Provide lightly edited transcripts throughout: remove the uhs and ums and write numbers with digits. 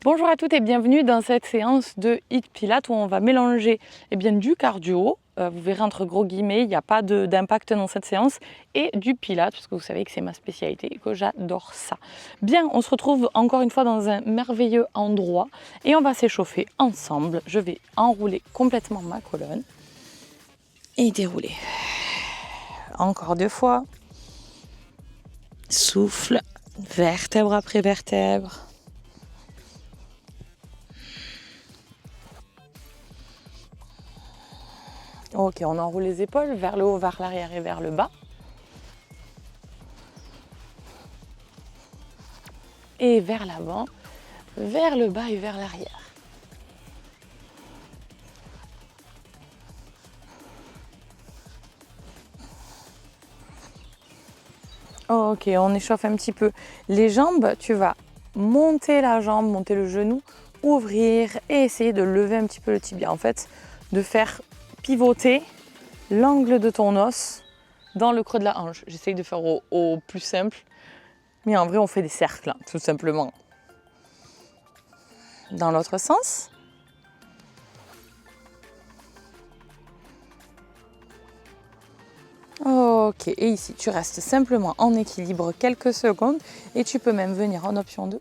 Bonjour à toutes et bienvenue dans cette séance de HIIT Pilates où on va mélanger du cardio, vous verrez entre gros guillemets, il n'y a pas d'impact dans cette séance, et du Pilates, parce que vous savez que c'est ma spécialité et que j'adore ça. Bien, on se retrouve encore une fois dans un merveilleux endroit et on va s'échauffer ensemble. Je vais enrouler complètement ma colonne et dérouler. Encore 2 fois. Souffle, vertèbre après vertèbre. Ok, on enroule les épaules vers le haut, vers l'arrière et vers le bas. Et vers l'avant, vers le bas et vers l'arrière. Ok, on échauffe un petit peu les jambes. Tu vas monter la jambe, monter le genou, ouvrir et essayer de lever un petit peu le tibia. En fait, de faire pivoter l'angle de ton os dans le creux de la hanche. J'essaye de faire au plus simple, mais en vrai on fait des cercles, hein, tout simplement. Dans l'autre sens. Ok, et ici tu restes simplement en équilibre quelques secondes et tu peux même venir en option 2,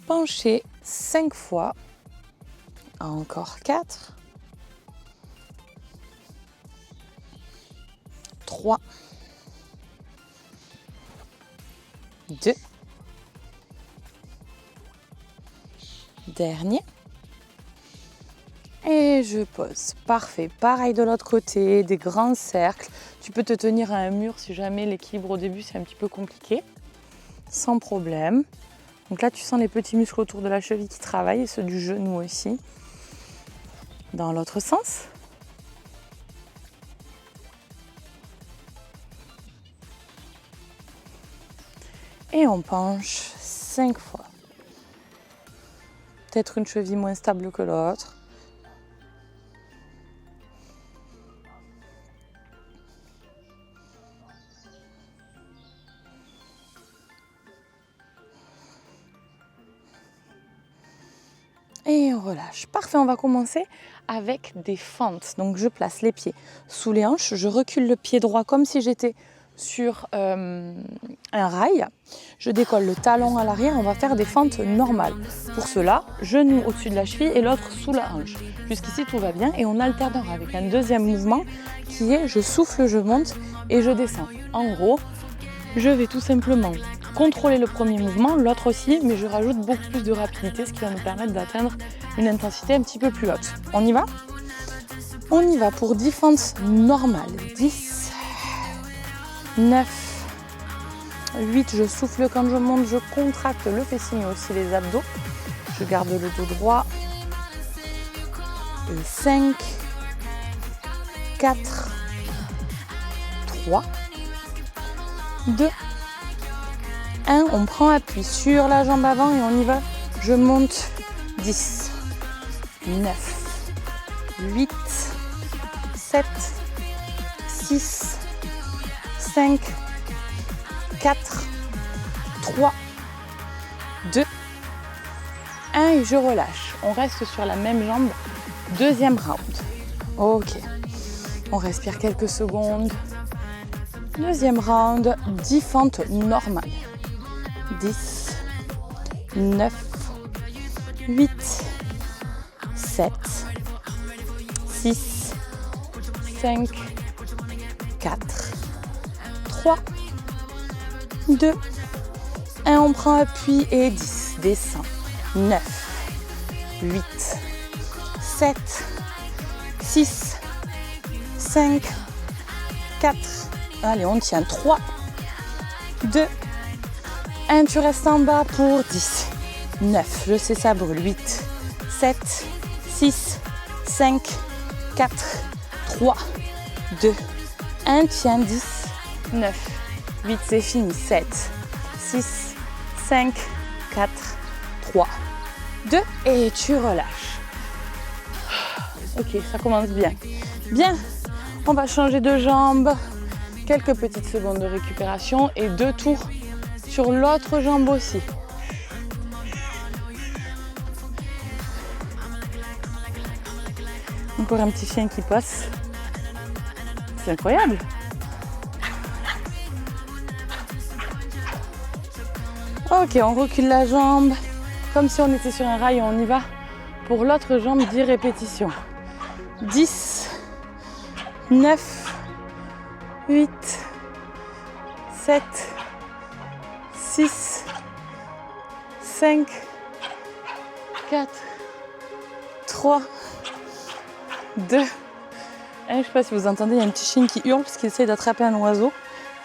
pencher 5 fois, encore 4, 3, 2, dernier, et je pose. Parfait, pareil de l'autre côté, des grands cercles. Tu peux te tenir à un mur si jamais l'équilibre au début c'est un petit peu compliqué, sans problème. Donc là tu sens les petits muscles autour de la cheville qui travaillent et ceux du genou aussi. Dans l'autre sens. Et on penche 5 fois. Peut-être une cheville moins stable que l'autre. Et on relâche. Parfait, on va commencer avec des fentes. Donc je place les pieds sous les hanches, je recule le pied droit comme si j'étais sur un rail. Je décolle le talon à l'arrière, on va faire des fentes normales. Pour cela, genou au-dessus de la cheville et l'autre sous la hanche. Jusqu'ici tout va bien et on alternera avec un deuxième mouvement qui est je souffle, je monte et je descends. En gros, je vais tout simplement contrôler le premier mouvement, l'autre aussi, mais je rajoute beaucoup plus de rapidité, ce qui va nous permettre d'atteindre une intensité un petit peu plus haute. On y va ? On y va pour 10 fentes normales. 10, 9, 8, je souffle quand je monte, je contracte le fessier, mais aussi les abdos. Je garde le dos droit. Et 5, 4, 3, 2, 1. On prend appui sur la jambe avant et on y va. Je monte. 10, 9, 8, 7, 6, 5, 4, 3, 2, 1 et je relâche. On reste sur la même jambe. Deuxième round. Ok. On respire quelques secondes. Deuxième round. 10 fentes normales. 10, 9, 8, 7, 6, 5, 4, 3, 2, 1. On prend appui et 10. Descend. 9, 8, 7, 6, 5, 4. Allez, on tient. 3, 2, 1. Tu restes en bas pour 10. 9, je sais ça brûle. 8, 7, 6, 5, 4, 3, 2, 1. Tiens. 10, 9, 8, c'est fini. 7, 6, 5, 4, 3, 2 et tu relâches. Ok, ça commence bien. Bien, on va changer de jambe. Quelques petites secondes de récupération et 2 tours sur l'autre jambe aussi. encore un petit chien qui passe. C'est incroyable. Ok, on recule la jambe comme si on était sur un rail. On y va pour l'autre jambe, 10 répétitions. 10, 9, 8, 7, 6, 5, 4, 3, 2, 1. Je ne sais pas si vous entendez, il y a un petit chien qui hurle parce qu'il essaye d'attraper un oiseau.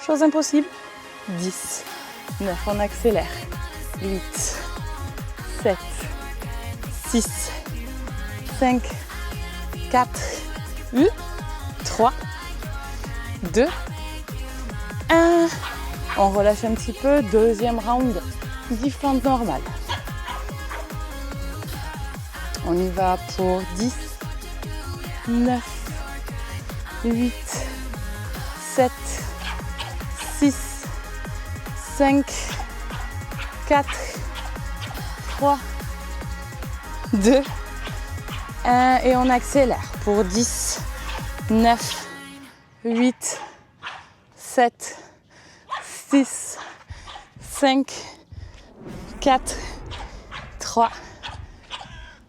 Chose impossible. 10, 9, on accélère. 8, 7, 6, 5, 4, 3, 2, 1. On relâche un petit peu. Deuxième round, 10 fentes normales. On y va pour 10, 9, 8, 7, 6, 5, 4, 3, 2, 1. Et on accélère pour 10, 9, 8, 7, 6, 5, 4, 3,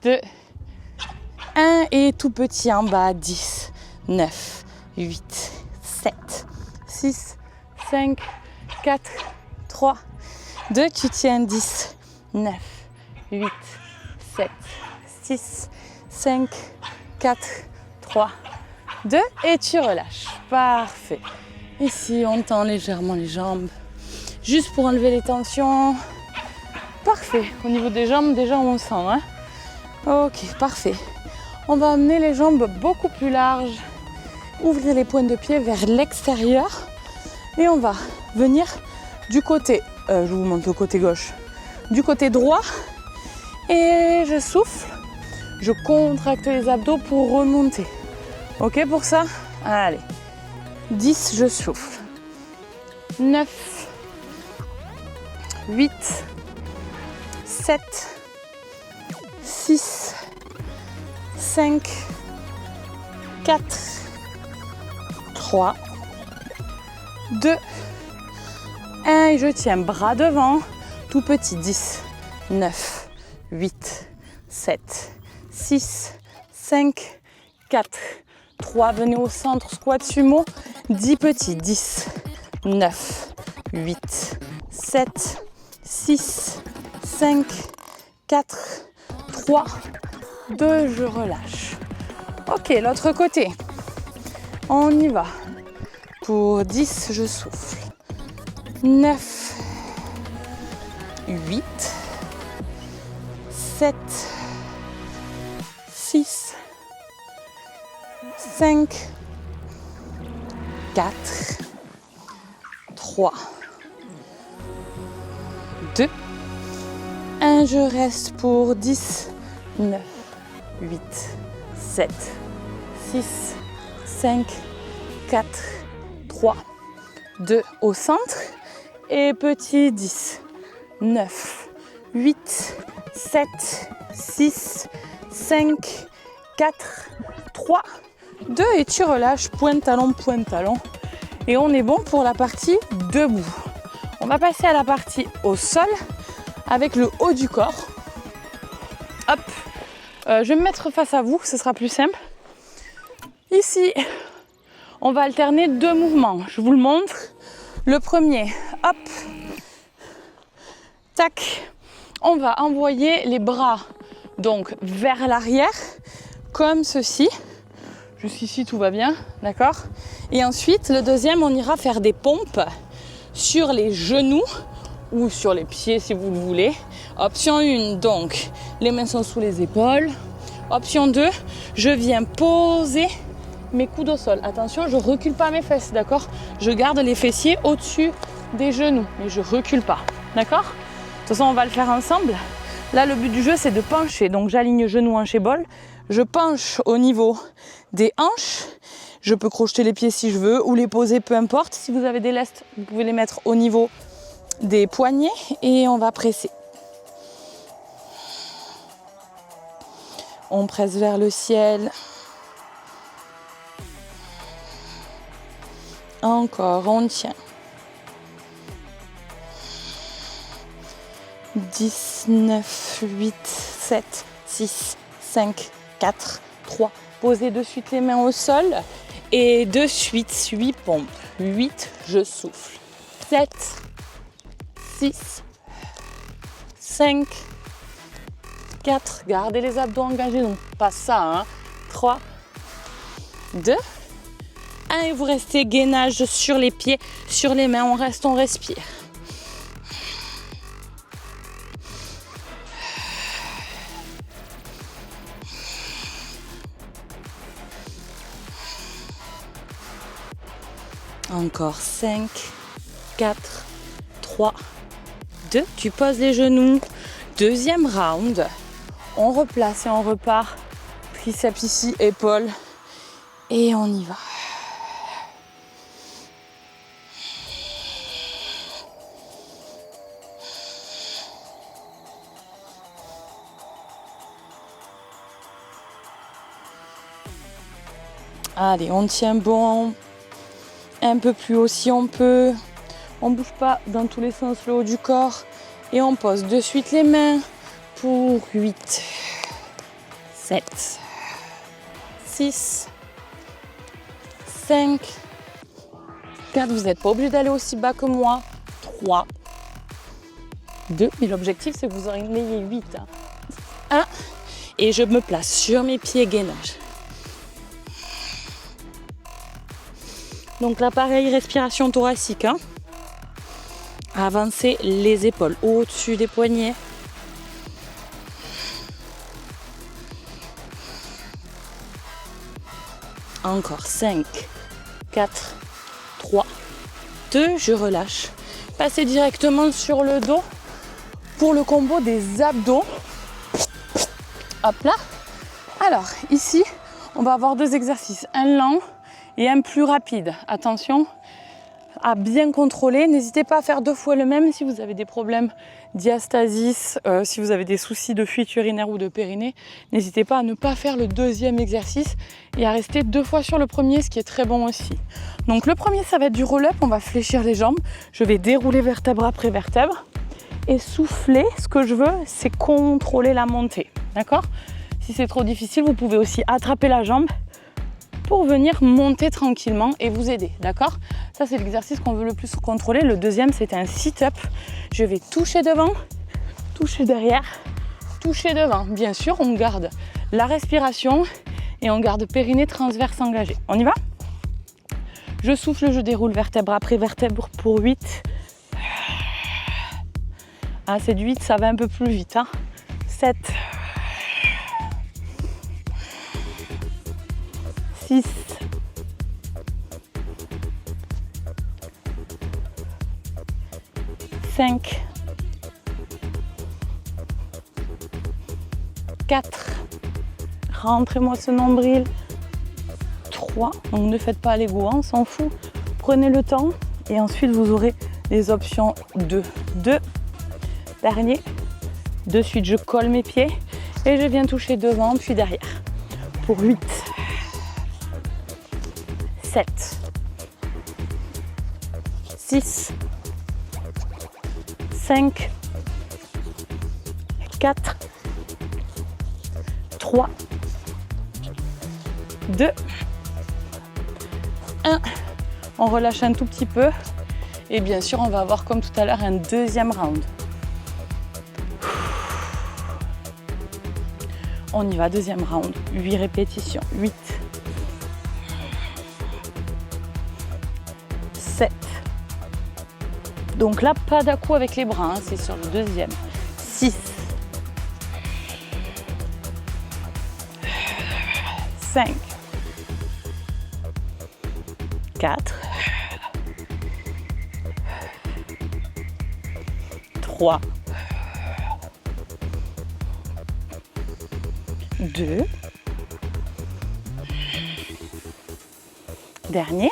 2, 1. Et tout petit en bas, 10, 9, 8, 7, 6, 5, 4, 3, 2. Tu tiens 10, 9, 8, 7, 6, 5, 4, 3, 2. Et tu relâches. Parfait. Ici, on tend légèrement les jambes. Juste pour enlever les tensions. Parfait. Au niveau des jambes, déjà on sent. Hein. Ok, parfait. On va amener les jambes beaucoup plus larges. Ouvrir les pointes de pied vers l'extérieur. Et on va venir du côté, je vous montre le côté gauche, du côté droit. Et je souffle. Je contracte les abdos pour remonter. Ok pour ça? Allez. 10, je souffle. 9, 8, 7, 6, 5, 4, 3, 2, 1. Et je tiens bras devant, tout petit. 10, 9, 8, 7, 6, 5, 4, 3. Venez au centre, squat sumo. 10 petits. 10, 9, 8, 7, 6, 5, 4, 3, 2. Je relâche. Ok, l'autre côté. On y va. Pour 10, je souffle. 9, 8, 7, 6, 5, 4, 3, 2, 1. Je reste pour 10, 9, 8, 7, 6, 5, 4, 3, 2. Au centre. Et petit. 10, 9, 8, 7, 6, 5, 4, 3, 2. Et tu relâches, pointe talon. Et on est bon pour la partie debout. On va passer à la partie au sol avec le haut du corps. Hop, je vais me mettre face à vous, ce sera plus simple. Ici, on va alterner 2 mouvements. Je vous le montre. Le premier, hop, tac. On va envoyer les bras donc vers l'arrière, comme ceci. Jusqu'ici, tout va bien, d'accord? Et ensuite, le deuxième, on ira faire des pompes sur les genoux ou sur les pieds si vous le voulez. Option 1, donc, les mains sont sous les épaules. Option 2, je viens poser mes coudes au sol. Attention, je recule pas mes fesses, d'accord? Je garde les fessiers au-dessus des genoux, mais je recule pas, d'accord? De toute façon, on va le faire ensemble. Là, le but du jeu, c'est de pencher. Donc, j'aligne genoux, hanches et bol. Je penche au niveau des hanches. Je peux crocheter les pieds si je veux ou les poser, peu importe. Si vous avez des lestes, vous pouvez les mettre au niveau des poignets et on va presser. On presse vers le ciel. Encore, on tient. 10, 9, 8, 7, 6, 5, 4, 3. Posez de suite les mains au sol. Et de suite, 8 pompes. 8, je souffle. 7, 6, 5, 4. Gardez les abdos engagés, donc pas ça. Hein. 3, 2, 1. Et vous restez gainage sur les pieds, sur les mains. On reste, on respire. Encore 5, 4, 3, 2. Tu poses les genoux. Deuxième round. On replace et on repart. Triceps ici, épaules. Et on y va. Allez, on tient bon. Un peu plus haut si on peut. On ne bouge pas dans tous les sens le haut du corps. Et on pose de suite les mains pour 8, 7, 6, 5, 4. Vous n'êtes pas obligé d'aller aussi bas que moi. 3, 2. Mais l'objectif, c'est que vous en ayez 8. 1. Et je me place sur mes pieds, gainage. Donc là, pareil, respiration thoracique. Hein. Avancez les épaules au-dessus des poignets. Encore 5, 4, 3, 2. Je relâche. Passez directement sur le dos pour le combo des abdos. Hop là. Alors, ici, on va avoir 2 exercices. Un lent et un plus rapide. Attention à bien contrôler. N'hésitez pas à faire 2 fois le même si vous avez des problèmes diastasis, si vous avez des soucis de fuite urinaire ou de périnée. N'hésitez pas à ne pas faire le 2e exercice et à rester 2 fois sur le premier, ce qui est très bon aussi. Donc le premier, ça va être du roll-up. On va fléchir les jambes. Je vais dérouler vertèbre après vertèbre et souffler. Ce que je veux, c'est contrôler la montée. D'accord ? Si c'est trop difficile, vous pouvez aussi attraper la jambe pour venir monter tranquillement et vous aider, d'accord ? Ça, c'est l'exercice qu'on veut le plus contrôler. Le deuxième, c'est un sit-up. Je vais toucher devant, toucher derrière, toucher devant. Bien sûr, on garde la respiration et on garde périnée transverse engagé. On y va ? Je souffle, je déroule vertèbre après vertèbre pour 8. Ah, c'est du 8, ça va un peu plus vite. Hein ? 7. 6, 5, 4, rentrez-moi ce nombril, 3, donc ne faites pas l'égo, on s'en fout, prenez le temps et ensuite vous aurez les options 2, dernier, de suite je colle mes pieds et je viens toucher devant puis derrière, pour 8, 7, 6, 5, 4, 3, 2, 1. On relâche un tout petit peu. Et bien sûr, on va avoir comme tout à l'heure un deuxième round. On y va, deuxième round. 8 répétitions. 8, 7. Donc là, pas d'à-coup avec les bras, hein, c'est sur le deuxième. 6, 5, 4, 3, 2, dernier.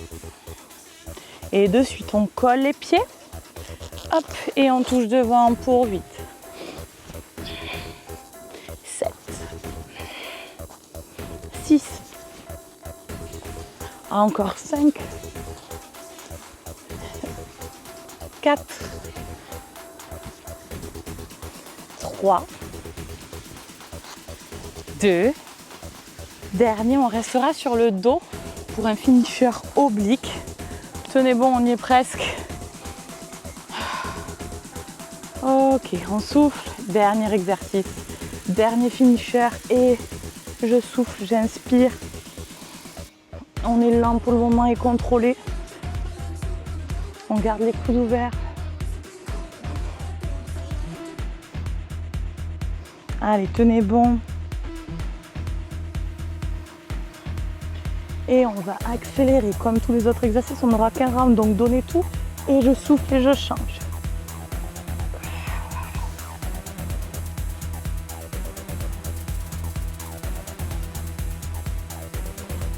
Et de suite, on colle les pieds. Hop, et on touche devant pour 8, 7, 6, encore 5, 4, 3, 2. Dernier, on restera sur le dos pour un finisher oblique. Tenez bon, on y est presque. Ok, on souffle. Dernier exercice. Dernier finisher et je souffle, j'inspire. On est lent pour le moment et contrôlé. On garde les coudes ouverts. Allez, tenez bon. Et on va accélérer comme tous les autres exercices. On n'aura qu'un round, donc donnez tout. Et je souffle et je change.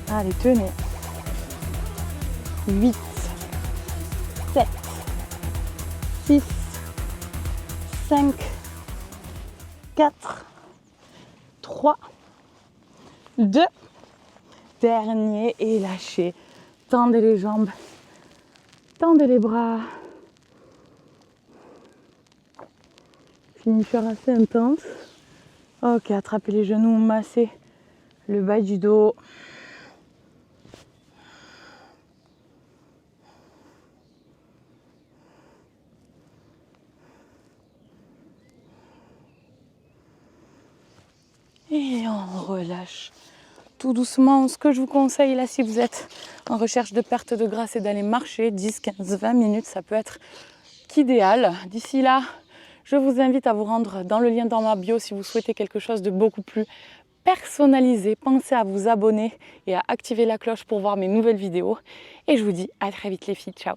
Allez, tenez. 8, 7, 6, 5, 4, 3, 2. Dernier et lâchez. Tendez les jambes. Tendez les bras. Finisher assez intense. Ok, attrapez les genoux, massez le bas du dos. Et on relâche tout doucement. Ce que je vous conseille là, si vous êtes en recherche de perte de gras, c'est d'aller marcher 10, 15, 20 minutes. Ça peut être qu'idéal. D'ici là, je vous invite à vous rendre dans le lien dans ma bio si vous souhaitez quelque chose de beaucoup plus personnalisé. Pensez à vous abonner et à activer la cloche pour voir mes nouvelles vidéos. Et je vous dis à très vite les filles. Ciao!